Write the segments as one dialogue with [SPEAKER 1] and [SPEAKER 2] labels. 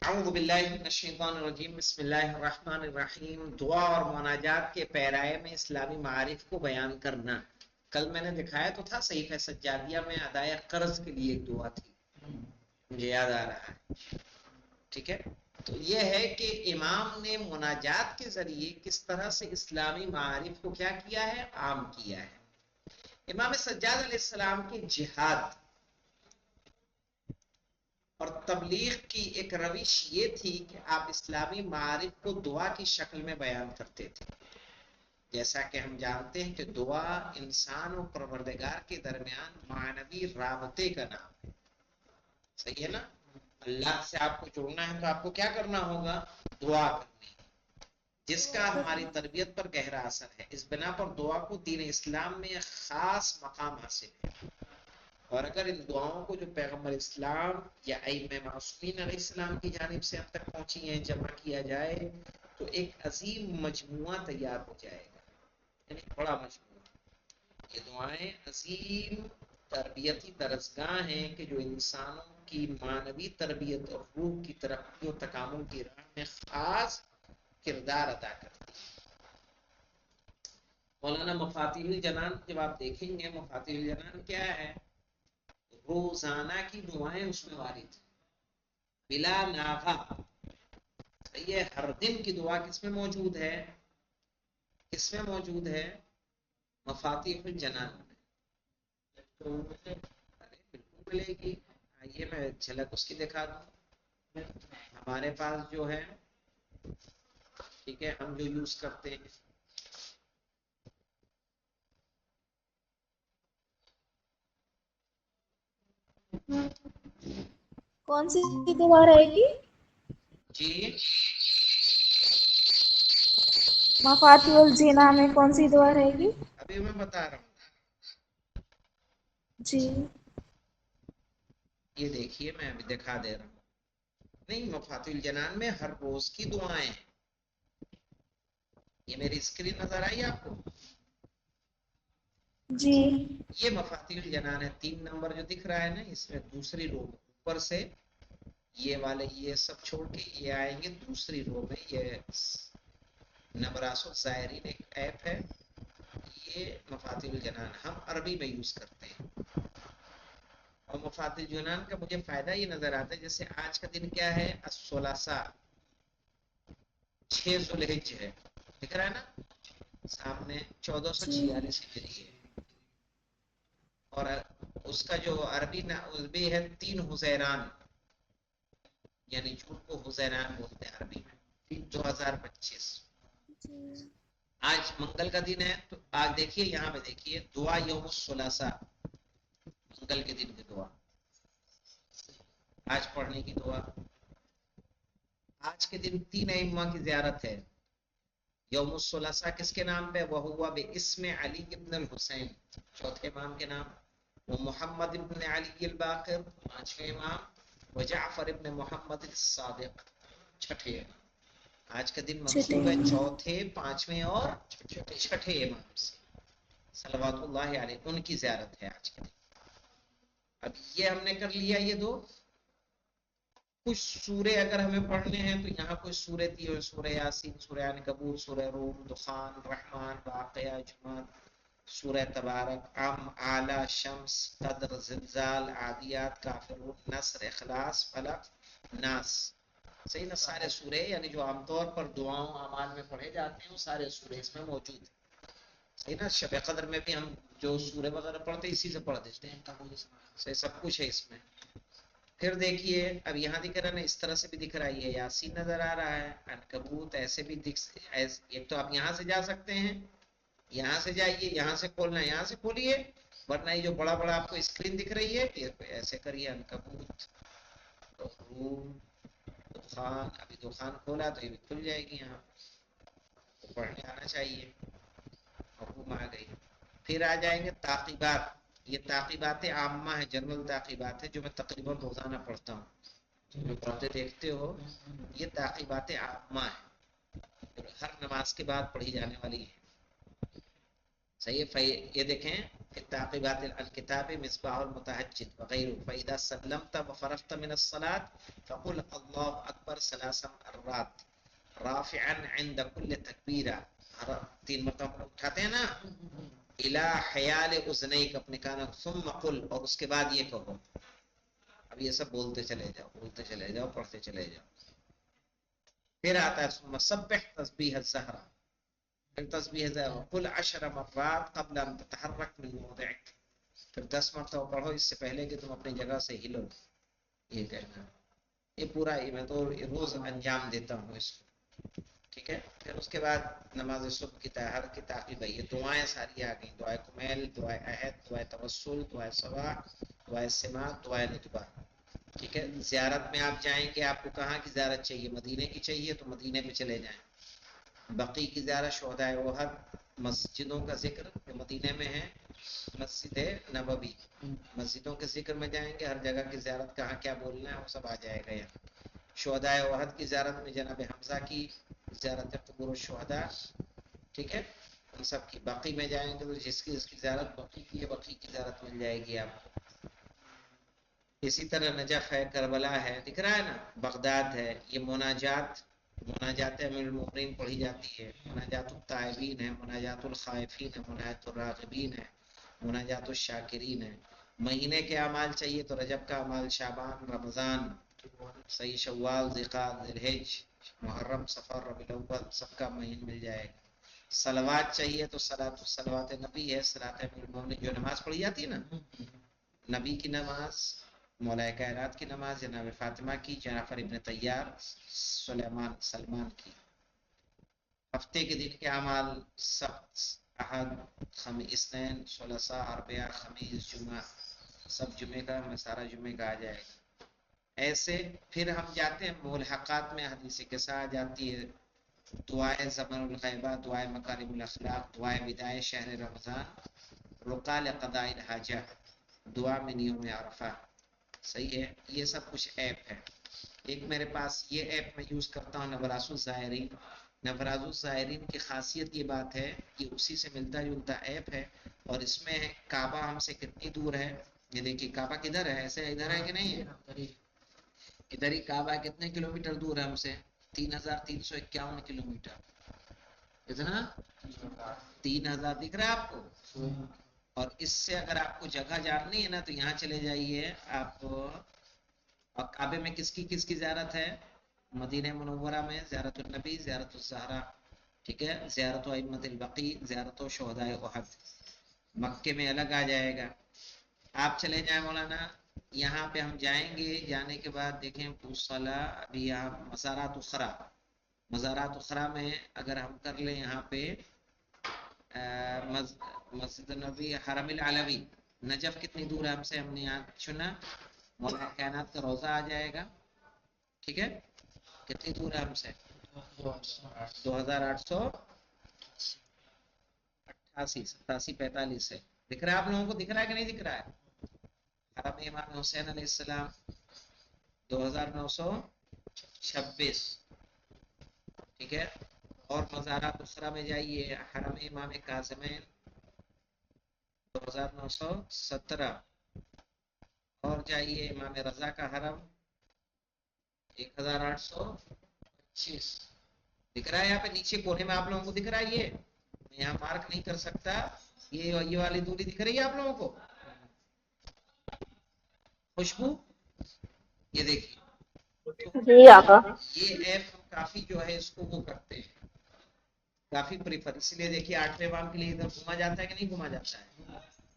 [SPEAKER 1] اعوذ باللہ من الشیطان الرجیم بسم اللہ الرحمن الرحیم. دعا اور مناجات کے پیرائے میں اسلامی معارف کو بیان کرنا. کل میں نے دکھایا تو تھا صحیفہ سجادیہ میں ادائے قرض کے لیے ایک دعا تھی، مجھے یاد آ رہا ہے. ٹھیک ہے، تو یہ ہے کہ امام نے مناجات کے ذریعے کس طرح سے اسلامی معارف کو کیا کیا ہے، عام کیا ہے. امام سجاد علیہ السلام کی جہاد اور تبلیغ کی ایک روش یہ تھی کہ آپ اسلامی معارف کو دعا کی شکل میں بیان کرتے تھے. جیسا کہ ہم جانتے ہیں کہ دعا انسان و پروردگار کے درمیان معنوی رابطے کا نام ہے. صحیح ہے نا؟ اللہ سے آپ کو جڑنا ہے تو آپ کو کیا کرنا ہوگا؟ دعا کرنی ہے، جس کا ہماری تربیت پر گہرا اثر ہے. اس بنا پر دعا کو دین اسلام میں ایک خاص مقام حاصل ہے. اور اگر ان دعاؤں کو جو پیغمبر اسلام یا ائمہ معصومین علیہ السلام کی جانب سے اب تک پہنچی ہیں جمع کیا جائے تو ایک عظیم مجموعہ تیار ہو جائے گا، یعنی بڑا مجموعہ. یہ دعائیں عظیم تربیتی درسگاہ ہیں کہ جو انسانوں کی معنوی تربیت اور روح کی ترقی و تکامل کی راہ میں خاص کردار ادا کرتی ہیں. مولانا مفاتیح الجنان جب آپ دیکھیں گے، مفاتیح الجنان کیا ہے؟ روزانہ کی دعائیں اس میں وارد بلا ناغہ. یہ ہر دن کی دعا کس میں موجود ہے؟ کس میں موجود ہے؟ مفاتیح الجنان میں. بالکل ملے گی. آئیے میں جھلک اس کی دکھا دوں. ہمارے پاس جو ہے، ٹھیک ہے، ہم جو یوز کرتے ہیں،
[SPEAKER 2] کون سی دعا رہے گی؟
[SPEAKER 1] جی
[SPEAKER 2] مفاتیح الجنان میں کون سی دعا رہے گی؟
[SPEAKER 1] ابھی میں بتا رہا ہوں.
[SPEAKER 2] جی
[SPEAKER 1] یہ دیکھیے میں ابھی دکھا دے رہا ہوں. نہیں، مفاتیح الجنان میں ہر روز کی دعائیں ہیں. یہ میری اسکرین نظر آئی آپ کو؟
[SPEAKER 2] جی
[SPEAKER 1] یہ مفاتیح الجنان ہے. 3 نمبر جو دکھ رہا ہے نا، اس میں دوسری رو اوپر سے یہ والے یہ سب چھوڑ کے یہ آئیں گے دوسری رو میں. یہ نبراس الزائرین ایک ایپ ہے، یہ مفاتیح الجنان ہم عربی میں یوز کرتے ہیں. اور مفاتیح الجنان کا مجھے فائدہ یہ نظر آتا ہے، جیسے آج کا دن کیا ہے؟ الثلاثاء، 6 ذوالحج ہے، دکھ رہا ہے نا سامنے؟
[SPEAKER 2] جی
[SPEAKER 1] 1446 ہجری ہے. اور اس کا جو عربی ہے 3 حزیران، یعنی جھوٹ کو حزیران بولتے ہیں عربی میں. 2025 آج منگل کا دن ہے. تو آج دیکھیے یہاں پہ دیکھیے دعا یوم الثلاثاء، منگل کے دن کی دعا، آج پڑھنے کی دعا. آج کے دن 3 ائمہ کی زیارت ہے. یوم الثلاثاء کس کے نام پہ؟ وہ ہوا باسم علی ابن الحسین، چوتھے امام کے نام. وہ محمد ابن علی الباقر، 5ویں امام. و جعفر ابن محمد الصادق، 6ٹھے امام. آج کا دن
[SPEAKER 2] چھٹے
[SPEAKER 1] منسوب ہے چوتھے، 5ویں اور 6ٹھے امام سے، صلوات اللہ علیہ. ان کی زیارت ہے آج کے دن. اب یہ ہم نے کر لیا یہ دو. کچھ سورے اگر ہمیں پڑھنے ہیں تو یہاں کوئی سورہ دی ہو، سورہ یاسین، سورہ عنکبوت، سورہ روم، دخان، رحمان، واقعہ، جمعہ، سورہ تبارک، اعلی، شمس، قدر، زلزال، عادیات، کافرون، نصر، اخلاص، فلق، ناس. صحیح نا؟ سارے سورے یعنی جو عام طور پر دعاؤں اعمال میں پڑھے جاتے ہیں وہ سارے سورے اس میں موجود ہیں. صحیح نا؟ شب قدر میں بھی ہم جو سورے وغیرہ پڑھتے ہیں اسی سے پڑھ دیتے ہیں. صحیح، سب کچھ ہے اس میں. پھر دیکھیے اب یہاں دکھ رہا ہے نا، اس طرح سے بھی دکھ رہا ہے. یہ یاسین نظر آ رہا ہے، عنکبوت ایسے بھی ایک تو آپ یہاں سے جا سکتے ہیں، یہاں سے جائیے، یہاں سے کھولنا ہے یہاں سے کھولیے، ورنہ یہ جو بڑا بڑا آپ کو اسکرین دکھ رہی ہے یہ ایسے کریے. عنکبوت، روم، دخان. ابھی دخان کھولا تو یہ بھی کھل جائے گی. یہاں پڑھنے آنا چاہیے. حکم آ گئی. پھر آ جائیں گے تعقیبات. یہ تعقیبات عامہ ہے، جنرل تعقیبات ہے جو میں تقریباً روزانہ پڑھتا ہوں. جو پڑھتے دیکھتے ہو یہ تعقیبات عامہ ہے، ہر نماز کے بعد پڑھی جانے والی ہے. صحیح ہے. یہ دیکھیں في التعقيبات الكتاب مصباح المتهجد وغيره فإذا سلمت وفرغت من الصلاة فقل الله أكبر 3 مرات رافعا عند كل تكبيرة 3 مرتبہ اٹھاتے ہیں نا الى حیال اذنیک اپنے کانوں ثم قل اور اس کے بعد یہ کہو. اب یہ سب بولتے چلے جاؤ پڑھتے چلے جاؤ. پھر آتا ہے ثم سبح تسبیح الزہرا پھر تسبیح الزہرا قل 10 مرات قبل ان تتحرک من موضعک پھر 10 مرتبہ پڑھو اس سے پہلے کہ تم اپنی جگہ سے ہلو. یہ کہنا یہ پورا میں تو روز انجام دیتا ہوں اس کو. ٹھیک ہے. پھر اس کے بعد نماز صبح کی تہر کی تعقیب ہے. یہ دعائیں ساری آ گئیں. دعائے کمیل، دعائے عہد، دعائے توسل، دعائے صباح، دعائے سماع، دعائے نتبہ. ٹھیک ہے. زیارت میں آپ جائیں گے آپ کو کہاں کی زیارت چاہیے؟ مدینے کی چاہیے تو مدینے پہ چلے جائیں. بقی کی زیارت، شہدائے احد، مسجدوں کا ذکر جو مدینے میں ہے، مسجد نبوی، مسجدوں کے ذکر میں جائیں گے. ہر جگہ کی زیارت کہاں کیا بولنا ہے وہ سب آ جائے گا یہاں. شہدائے احد کی زیارت میں جناب حمزہ کی زیارت ہے، قبور الشہداء. ٹھیک ہے. ان سب کی. باقی میں جائیں گے تو جس کی زیارت بقی کی ہے بقی کی زیارت مل جائے گی آپ کو. اسی طرح نجف ہے، کربلا ہے، دکھ رہا ہے نا، بغداد ہے. یہ مناجات امیر المؤمنین پڑھی جاتی ہے. مناجات التائبین ہے، مناجات الخائفین ہے، مناجات الراغبین ہے، مناجات الشاکرین ہے. مہینے کے اعمال چاہیے تو رجب کا اعمال، شعبان، رمضان، صحیح، شوال، ذیقعدہ، ذوالحج، محرم، صفر، ربیع الاول، سب کا مہین مل جائے گا. صلوات چاہیے تو صلوات نبی ہے، صلاۃ امیر المؤمنین جو نماز پڑھی جاتی ہے نا، نبی کی نماز، مولا کائنات کی نماز، جناب فاطمہ کی، جعفر ابن طیار، سلمان کی. ہفتے کے دن کے اعمال سبت، احد، اثنین، ثلاثاء، اربعاء، خمیس، جمعہ، سب جمعے کا میں سارا جمعے کا آ جائے گا. ایسے پھر ہم جاتے ہیں ملحقات میں. حدیث کے ساتھ جاتی ہے دعائے زمن الغیبہ، دعائے مکارم الاخلاق، دعائے بدائے شہر رمضان، رقال قضاء الحاجہ، دعا من یوم عرفہ. صحیح ہے. یہ سب کچھ ایپ ہے. ایک میرے پاس یہ ایپ میں یوز کرتا ہوں، نبراس الزائرین. نبراس الزائرین کی خاصیت یہ بات ہے کہ اسی سے ملتا جلتا ایپ ہے اور اس میں کعبہ ہم سے کتنی دور ہے. یہ دیکھیے کعبہ کدھر ہے، ایسے ادھر ہے کہ نہیں ہے؟ ادھر ہی کعبہ کتنے کلومیٹر دور ہے ہم سے؟ 3351 کلومیٹر. کتنا؟ 3000 دکھ رہا ہے آپ کو؟ اور اس سے اگر آپ کو جگہ جاننی ہے نا تو یہاں چلے جائیے آپ. اور کعبے میں کس کی زیارت ہے؟ مدینہ منورہ میں زیارت النبی، زیارت الزہرا. ٹھیک ہے. زیارت و ائمۃ البقیع، زیارت و شہدائے احد. مکے میں الگ آ جائے گا. آپ چلے جائیں مولانا، یہاں پہ ہم جائیں گے. جانے کے بعد دیکھیں پوصلہ، ابھی یہاں مزارات اخرى میں اگر ہم کر لیں یہاں پہ مسجد نبی، حرم العلوی. نجف کتنی دور ہے ہم سے؟ ہم نے یہاں چنا مولا کائنات کا روزہ آ جائے گا. ٹھیک ہے. کتنی دور ہے ہم سے؟ 2888 ہے. دکھ رہا ہے آپ لوگوں کو؟ دکھ رہا ہے کہ نہیں دکھ رہا ہے؟ حرم امام حسین علیہ السلام 2926. ٹھیک ہے. اور مزارات اخرى میں جائیے، حرم امام کاظمین 2917. اور جائیے امام رضا کا حرم 1825. دکھ رہا ہے یہاں پہ نیچے کونے میں آپ لوگوں کو دکھ رہا ہے؟ یہ میں یہاں مارک نہیں کر سکتا. یہ والی دوری دکھ رہی ہے آپ لوگوں کو؟ خوشبو یہ دیکھیے.
[SPEAKER 2] جی آقا.
[SPEAKER 1] یہ ایپ کافی جو ہے اس کو وہ کرتے ہیں، کافی پریفر. اس لیے دیکھیے 8ویں امام کے لیے ادھر گھوما جاتا ہے کہ نہیں گھوما جاتا ہے؟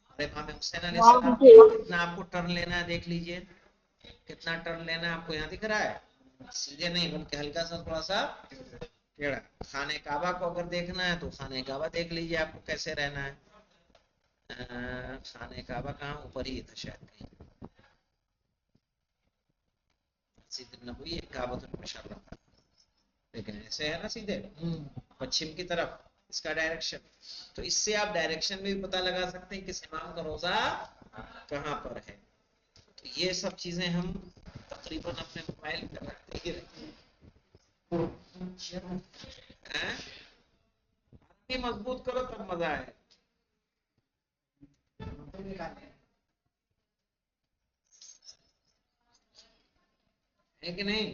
[SPEAKER 1] اور امام حسین علیہ السلام کتنا آپ کو ٹرن لینا ہے دیکھ لیجئے. کتنا ٹرن لینا ہے آپ کو یہاں دکھ رہا ہے؟ سیدھے نہیں بلکہ ہلکا سا تھوڑا سا ٹیڑھا. خانہ کعبہ کو اگر دیکھنا ہے تو خانہ کعبہ دیکھ لیجئے آپ کو کیسے رہنا ہے. خانہ کعبہ کہاں؟ اوپر ہی تھا شاید کہیں. مسجد نبوی، کعبۃ المشرفہ. لیکن ایسے ہے نا سیدھے پچھم کی طرف اس کا ڈائریکشن. تو اس سے آپ ڈائریکشن میں بھی پتہ لگا سکتے ہیں کہ امام کا روزہ کہاں پر ہے. تو یہ سب چیزیں ہم تقریباً اپنے موبائل پہ رکھتے ہی رہتے ہیں. مضبوط کرو تب مزہ ہے. ہے کہ نہیں؟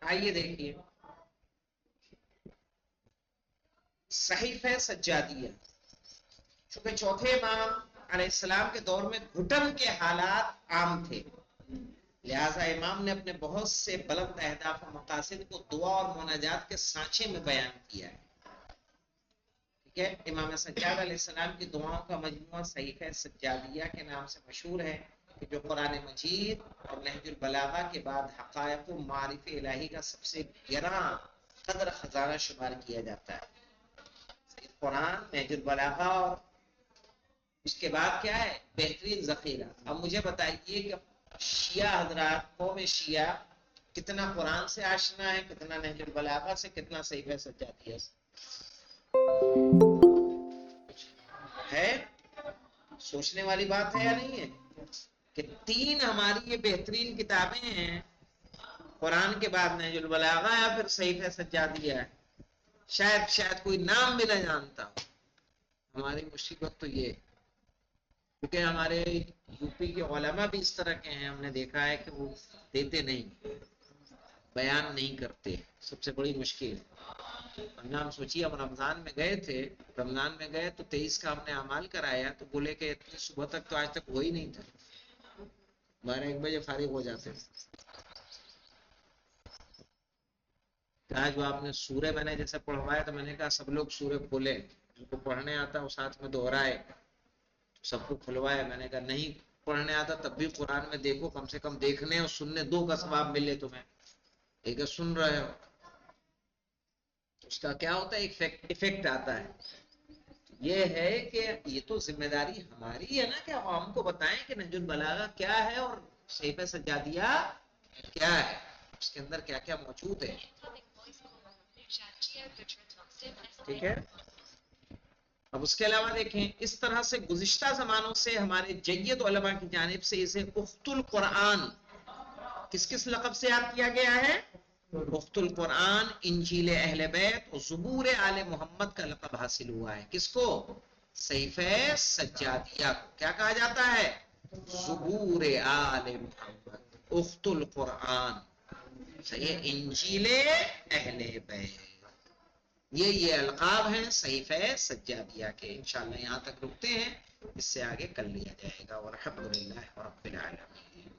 [SPEAKER 1] آئیے دیکھیے صحیفہ سجادیہ، چونکہ چوتھے امام علیہ السلام کے دور میں گھٹن کے حالات عام تھے، لہذا امام نے اپنے بہت سے بلند اہداف و مقاصد کو دعا اور مناجات کے سانچے میں بیان کیا ہے. ٹھیک ہے، امام سجاد علیہ السلام کی دعاؤں کا مجموعہ صحیفہ سجادیہ کے نام سے مشہور ہے، کہ جو قرآن مجید اور نہج البلاغہ کے بعد حقائق و معارف الہی کا سب سے گراں قدر خزانہ شمار کیا جاتا ہے. قرآن، نہج البلاغہ اور اس کے بعد کیا ہے؟ بہترین ذخیرہ. اب مجھے بتائیے کہ شیعہ حضرات، قوم شیعہ کتنا قرآن سے آشنا ہے، کتنا نہج البلاغہ سے، کتنا صحیفہ سجادیہ سے ہے؟ سوچنے والی بات ہے یا نہیں ہے؟ کہ تین ہماری یہ بہترین کتابیں ہیں، قرآن کے بعد نہج البلاغہ یا پھر صحیفہ سجادیہ ہے. شاید کوئی نام بھی نہ جانتا ہو. ہماری مصیبت تو یہ، کیونکہ ہمارے یو پی کے علماء بھی اس طرح کے ہیں، ہم نے دیکھا ہے کہ وہ دیتے نہیں، بیان نہیں کرتے. سب سے بڑی مشکل. ہم سوچیے ہم رمضان میں گئے تھے، رمضان میں گئے تو 23 کا ہم نے اعمال کرایا، تو بولے کہ اتنی صبح تک تو آج تک ہو ہی نہیں تھا، 12-1 بجے فارغ ہو جاتے. جو آپ نے سورہ میں نے جیسے پڑھوایا تو میں نے کہا سب لوگ سورہ کھولے، جن کو پڑھنے آتا ہے وہ ساتھ میں دہرائے، سب کو کھلوایا. میں نے کہا نہیں پڑھنے آتا تب بھی قرآن میں دیکھو، کم سے کم دیکھنے اور سننے 2 کا ثواب ملے تمہیں. ایک سن رہے ہو، اس کا کیا ہوتا ہے؟ ایفیکٹ آتا ہے. یہ ہے کہ یہ تو ذمہ داری ہماری ہے نا کہ عوام کو بتائیں کہ نہج البلاغہ کیا ہے اور صحیفہ سجادیہ کیا ہے، اس کے اندر کیا کیا موجود ہے. ٹھیک ہے. اب اس کے علاوہ دیکھیں، اس طرح سے گزشتہ زمانوں سے ہمارے جید علماء کی جانب سے اسے اخت القرآن کس لقب سے یاد کیا گیا ہے؟ اخت القرآن، انجیل اہل بیت اور زبور آل محمد کا لقب حاصل ہوا ہے. کس کو؟ صحیفہ سجادیہ کو کیا کہا جاتا ہے؟ زبور آل محمد، اخت القرآن، صحیح، انجیل اہل بیت. یہ القاب ہیں صحیفہ سجادیہ کے. انشاءاللہ یہاں تک رکتے ہیں، اس سے آگے کل لیا جائے گا. والحمدللہ رب العالمین.